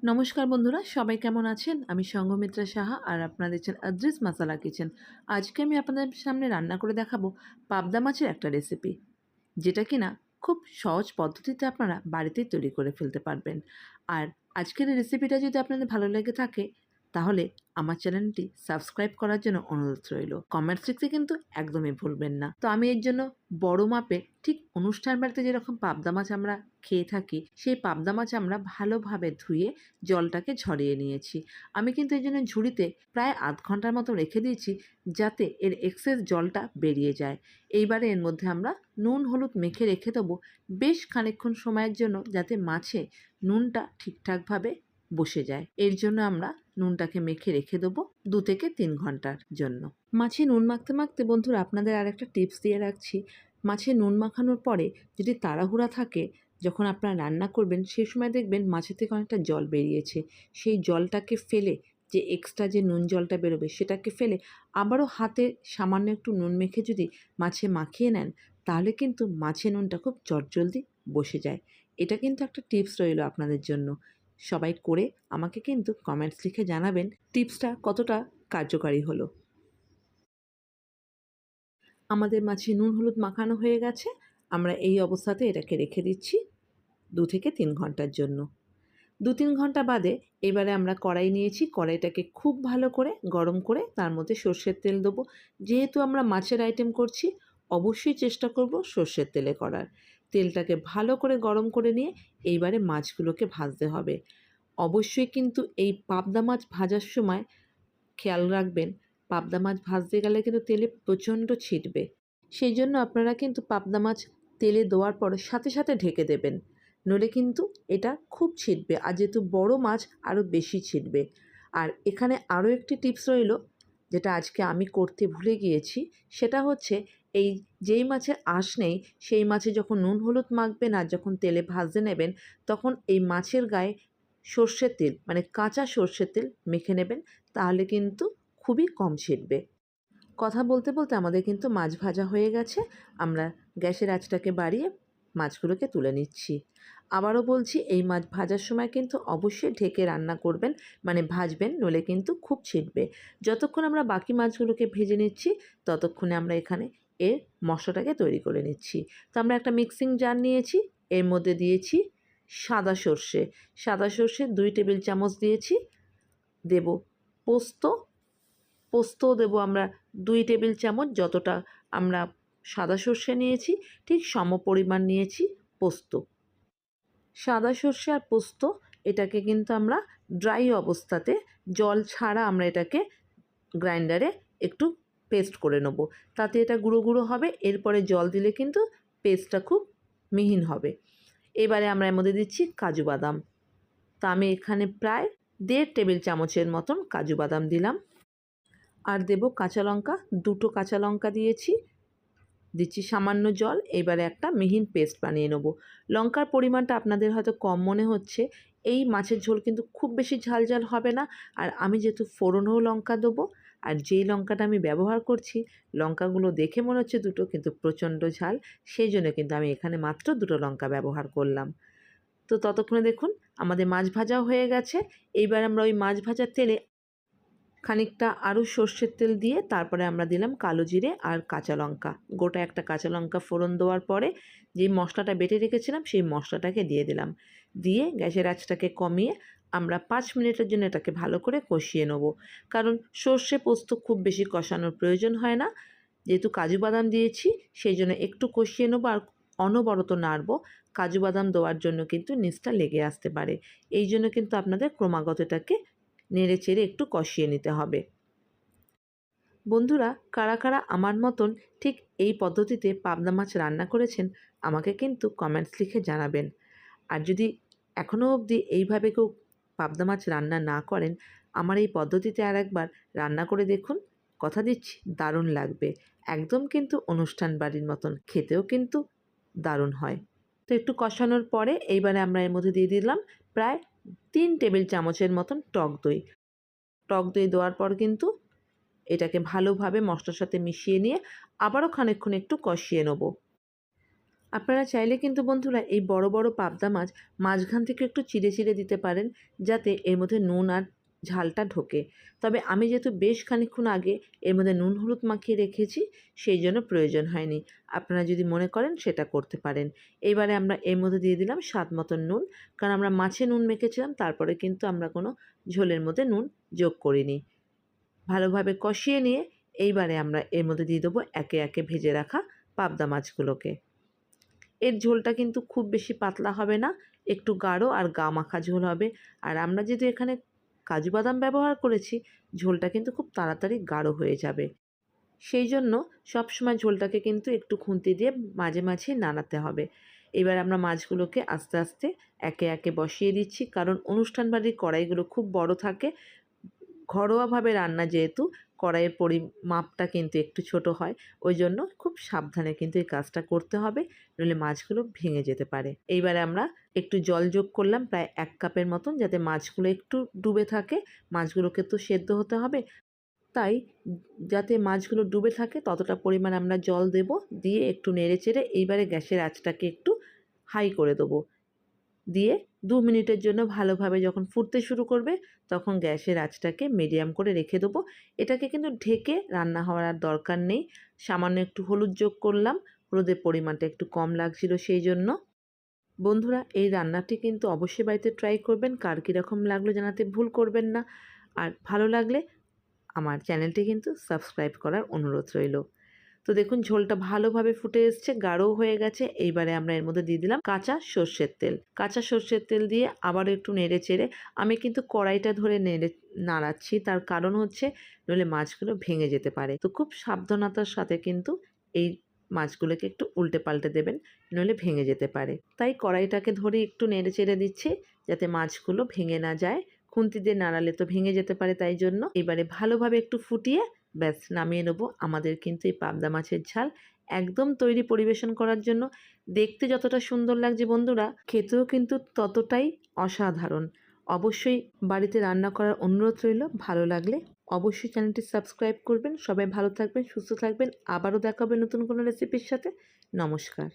নমস্কার বন্ধুরা, সবাই কেমন আছেন? আমি সঙ্ঘমিত্রা সাহা আর আপনারা দেখছেন আদ্রিস মাসালা কিচেন। আজকে আমি আপনাদের সামনে রান্না করে দেখাবো পাবদা মাছের একটা রেসিপি, যেটা কিনা খুব সহজ পদ্ধতিতে আপনারা বাড়িতেই তৈরি করে ফেলতে পারবেন। আর আজকের এই রেসিপিটা যদি আপনাদের ভালো লেগে থাকে, তাহলে আমার চ্যানেলটি সাবস্ক্রাইব করার জন্য অনুরোধ রইল। কমেন্টস লিখতে কিন্তু একদমই ভুলবেন না। তো আমি এর জন্য বড় মাপে, ঠিক অনুষ্ঠান বাড়িতে যেরকম পাবদা মাছ আমরা খেয়ে থাকি, সেই পাবদা মাছ আমরা ভালোভাবে ধুয়ে জলটাকে ঝরিয়ে নিয়েছি। আমি কিন্তু এই জন্য ঝুড়িতে প্রায় আধ ঘন্টার মতো রেখে দিয়েছি, যাতে এর এক্সেস জলটা বেরিয়ে যায়। এইবারে এর মধ্যে আমরা নুন হলুদ মেখে রেখে দেবো বেশ খানিকক্ষণ সময়ের জন্য, যাতে মাছে নুনটা ঠিকঠাকভাবে বসে যায়। এর জন্য আমরা নুনটাকে মেখে রেখে দেবো 2 থেকে 3 ঘন্টার জন্য। মাছে নুন মাখতে মাখতে বন্ধুরা আপনাদের আর একটা টিপস দিয়ে রাখছি। মাছে নুন মাখানোর পরে যদি তাড়াহুড়া থাকে, যখন আপনারা রান্না করবেন সেই সময় দেখবেন মাছের থেকে অনেকটা জল বেরিয়েছে। সেই জলটাকে ফেলে, যে এক্সট্রা যে নুন জলটা বেরোবে সেটাকে ফেলে আবারও হাতে সামান্য একটু নুন মেখে যদি মাছে মাখিয়ে নেন, তাহলে কিন্তু মাছে নুনটা খুব চটজলদি বসে যায়। এটা কিন্তু একটা টিপস রইল আপনাদের জন্য। সবাই করে আমাকে কিন্তু কমেন্টস লিখে জানাবেন টিপসটা কতটা কার্যকারী হলো। আমাদের মাছে নুন হলুদ মাখানো হয়ে গেছে। আমরা এই অবস্থাতে এটাকে রেখে দিচ্ছি 2 থেকে 3 ঘন্টার জন্য। 2-3 ঘন্টা বাদে এবারে আমরা কড়াই নিয়েছি। কড়াইটাকে খুব ভালো করে গরম করে তার মধ্যে সর্ষের তেল দেবো। যেহেতু আমরা মাছের আইটেম করছি, অবশ্যই চেষ্টা করব সর্ষের তেলে করার। তেলটাকে ভালো করে গরম করে নিয়ে এইবারে মাছগুলোকে ভাজতে হবে। অবশ্যই কিন্তু এই পাবদা মাছ ভাজার সময় খেয়াল রাখবেন, পাবদা মাছ ভাজতে গেলে কিন্তু তেলে প্রচণ্ড ছিটবে। সেই জন্য আপনারা কিন্তু পাবদা মাছ তেলে দেওয়ার পর সাথে সাথে ঢেকে দেবেন, নইলে কিন্তু এটা খুব ছিটবে। আর যেহেতু বড় মাছ, আরও বেশি ছিটবে। আর এখানে আরও একটি টিপস রইল, যেটা আজকে আমি করতে ভুলে গিয়েছি। সেটা হচ্ছে, এই যেই মাছের আঁশ নেই সেই মাছে যখন নুন হলুদ মাখবেন আর যখন তেলে ভাজতে নেবেন, তখন এই মাছের গায়ে সর্ষের তেল, মানে কাঁচা সর্ষের তেল মেখে নেবেন। তাহলে কিন্তু খুবই কম ছিটবে। কথা বলতে বলতে আমাদের কিন্তু মাছ ভাজা হয়ে গেছে। আমরা গ্যাসের আঁচটাকে বাড়িয়ে মাছগুলোকে তুলে নিচ্ছি। আবারও বলছি, এই মাছ ভাজার সময় কিন্তু অবশ্যই ঢেকে রান্না করবেন, মানে ভাজবেন, নইলে কিন্তু খুব ছিটবে। যতক্ষণ আমরা বাকি মাছগুলোকে ভেজে নিচ্ছি, ততক্ষণে আমরা এখানে এর মশলাটাকে তৈরি করে নিচ্ছি। তো আমরা একটা মিক্সিং জার নিয়েছি, এর মধ্যে দিয়েছি সাদা সর্ষে। সাদা সর্ষে 2 টেবিল চামচ দিয়েছি। দেব পোস্ত। পোস্তও দেবো আমরা 2 টেবিল চামচ। যতটা আমরা সাদা সর্ষে নিয়েছি, ঠিক সমপরিমাণ নিয়েছি পোস্ত। সাদা সর্ষে আর পোস্ত, এটাকে কিন্তু আমরা ড্রাই অবস্থাতে, জল ছাড়া আমরা এটাকে গ্রাইন্ডারে একটু পেস্ট করে নেব। তাতে এটা গুঁড়ো গুঁড়ো হবে। এরপরে জল দিলে কিন্তু পেস্টটা খুব মিহিন হবে। এবারে আমরা এর মধ্যে দিচ্ছি কাজু বাদাম। তা আমি এখানে প্রায় 1.5 টেবিল চামচের মতন কাজু বাদাম দিলাম। আর দেব কাঁচা লঙ্কা, 2টো কাঁচা লঙ্কা দিয়েছি। দিচ্ছি সামান্য জল। এবারে একটা মিহিন পেস্ট বানিয়ে নেব। লঙ্কার পরিমাণটা আপনাদের হয়তো কম মনে হচ্ছে। এই মাছের ঝোল কিন্তু খুব বেশি ঝাল ঝাল হবে না। আর আমি যেহেতু ফোড়নেও লঙ্কা দেবো, আর যেই লঙ্কাটা আমি ব্যবহার করছি, লঙ্কাগুলো দেখে মনে হচ্ছে দুটো, কিন্তু প্রচণ্ড ঝাল। সেই জন্য কিন্তু আমি এখানে মাত্র 2টো লঙ্কা ব্যবহার করলাম। তো ততক্ষণে দেখুন আমাদের মাছ ভাজাও হয়ে গেছে। এইবার আমরা ওই মাছ ভাজার তেলে খানিকটা আরও সর্ষের তেল দিয়ে তারপরে আমরা দিলাম কালো জিরে আর কাঁচা লঙ্কা। গোটা একটা কাঁচা লঙ্কা ফোড়ন দেওয়ার পরে যেই মশলাটা বেটে রেখেছিলাম সেই মশলাটাকে দিয়ে দিলাম। দিয়ে গ্যাসের আঁচটাকে কমিয়ে আমরা 5 মিনিটের জন্য এটাকে ভালো করে কষিয়ে নেব। কারণ সর্ষে পোস্ত খুব বেশি কষানোর প্রয়োজন হয় না। যেহেতু কাজু বাদাম দিয়েছি, সেই জন্য একটু কষিয়ে নেবো আর অনবরত নাড়ব। কাজু বাদাম দেওয়ার জন্য কিন্তু নিচটা লেগে আসতে পারে। এই জন্য কিন্তু আপনাদের ক্রমাগত এটাকে নেড়ে চেড়ে একটু কষিয়ে নিতে হবে। বন্ধুরা, কারা কারা আমার মতন ঠিক এই পদ্ধতিতে পাবদা মাছ রান্না করেছেন, আমাকে কিন্তু কমেন্টস লিখে জানাবেন। আর যদি এখনও অবধি এইভাবে কেউ পাবদা মাছ রান্না না করেন, আমার এই পদ্ধতিতে আরেকবার রান্না করে দেখুন। কথা দিচ্ছি দারুণ লাগবে। একদম কিন্তু অনুষ্ঠান বাড়ির মতন, খেতেও কিন্তু দারুণ হয়। তো একটু কষানোর পরে এইবারে আমরা এর মধ্যে দিয়ে দিলাম প্রায় 3 টেবিল চামচের মতন টক দই। টক দই দেওয়ার পর কিন্তু এটাকে ভালোভাবে মশলার সাথে মিশিয়ে নিয়ে আবারও খানিকক্ষণ একটু কষিয়ে নেব। আপনারা চাইলে কিন্তু বন্ধুরা এই বড় বড় পাবদা মাছ মাঝখান থেকে একটু চিড়ে চিড়ে দিতে পারেন, যাতে এর মধ্যে নুন আর ঝালটা ঢোকে। তবে আমি যেহেতু বেশ খানিকক্ষণ আগে এর মধ্যে নুন হলুদ মাখিয়ে রেখেছি, সেই জন্য প্রয়োজন হয়নি। আপনারা যদি মনে করেন সেটা করতে পারেন। এবারে আমরা এর মধ্যে দিয়ে দিলাম স্বাদ মতন নুন, কারণ আমরা মাছে নুন মেখেছিলাম, তারপরে কিন্তু আমরা কোনো ঝোলের মধ্যে নুন যোগ করিনি। ভালোভাবে কষিয়ে নিয়ে এইবারে আমরা এর মধ্যে দিয়ে দেবো একে একে ভেজে রাখা পাবদা মাছগুলোকে। এর ঝোলটা কিন্তু খুব বেশি পাতলা হবে না, একটু গাঢ় আর গা মাখা ঝোল হবে। আর আমরা যেহেতু এখানে কাজু বাদাম ব্যবহার করেছি, ঝোলটা কিন্তু খুব তাড়াতাড়ি গাঢ় হয়ে যাবে। সেই জন্য সবসময় ঝোলটাকে কিন্তু একটু খুন্তি দিয়ে মাঝে মাঝে নাড়াতে হবে। এবার আমরা মাছগুলোকে আস্তে আস্তে একে একে বসিয়ে দিচ্ছি, কারণ অনুষ্ঠান বাড়ির কড়াইগুলো খুব বড় থাকে। ঘরোয়াভাবে রান্না যেহেতু, কড়াইয়ের পরিমাপটা কিন্তু একটু ছোট হয়, ওই জন্য খুব সাবধানে কিন্তু এই কাজটা করতে হবে, নইলে মাছগুলো ভেঙে যেতে পারে। এইবারে আমরা একটু জল যোগ করলাম প্রায় 1 কাপের মতন, যাতে মাছগুলো একটু ডুবে থাকে। মাছগুলোকে তো সেদ্ধ হতে হবে, তাই যাতে মাছগুলো ডুবে থাকে ততটা পরিমাণ আমরা জল দেব। দিয়ে একটু নেড়েচেড়ে এইবারে গ্যাসের আঁচটাকে একটু হাই করে দেবো। দিয়ে 2 মিনিটের জন্য ভালোভাবে যখন ফুটতে শুরু করবে, তখন গ্যাসের আঁচটাকে মিডিয়াম করে রেখে দেবো। এটাকে কিন্তু ঢেকে রান্না হওয়ার আর দরকার নেই। সামান্য একটু হলুদ যোগ করলাম, হলুদের পরিমাণটা একটু কম লাগছিল সেই জন্য। বন্ধুরা, এই রান্নাটি কিন্তু অবশ্যই বাড়িতে ট্রাই করবেন। কার কীরকম লাগলো জানাতে ভুল করবেন না। আর ভালো লাগলে আমার চ্যানেলটি কিন্তু সাবস্ক্রাইব করার অনুরোধ রইল। তো দেখুন ঝোলটা ভালোভাবে ফুটে এসছে, গাঢ়ও হয়ে গেছে। এইবারে আমরা এর মধ্যে দিয়ে দিলাম কাঁচা সর্ষের তেল। কাঁচা সর্ষের তেল দিয়ে আবারও একটু নেড়ে চেড়ে, আমি কিন্তু কড়াইটা ধরে নাড়াচ্ছি, তার কারণ হচ্ছে নইলে মাছগুলো ভেঙে যেতে পারে। তো খুব সাবধানতার সাথে কিন্তু এই মাছগুলোকে একটু উল্টে পাল্টে দেবেন, নইলে ভেঙে যেতে পারে। তাই কড়াইটাকে ধরে একটু নেড়ে চেড়ে দিচ্ছি, যাতে মাছগুলো ভেঙে না যায়। খুন্তি দিয়ে নাড়ালে তো ভেঙে যেতে পারে, তাই জন্য এবারে ভালোভাবে একটু ফুটিয়ে ব্যাস নামিয়ে নেবো। আমাদের কিন্তু এই পাবদা মাছের ঝাল একদম তৈরি পরিবেশন করার জন্য। দেখতে যতটা সুন্দর লাগছে বন্ধুরা, খেতেও কিন্তু ততটাই অসাধারণ। অবশ্যই বাড়িতে রান্না করার অনুরোধ রইল। ভালো লাগলে অবশ্যই চ্যানেলটি সাবস্ক্রাইব করবেন। সবাই ভালো থাকবেন, সুস্থ থাকবেন। আবারও দেখা হবে নতুন কোনো রেসিপির সাথে। নমস্কার।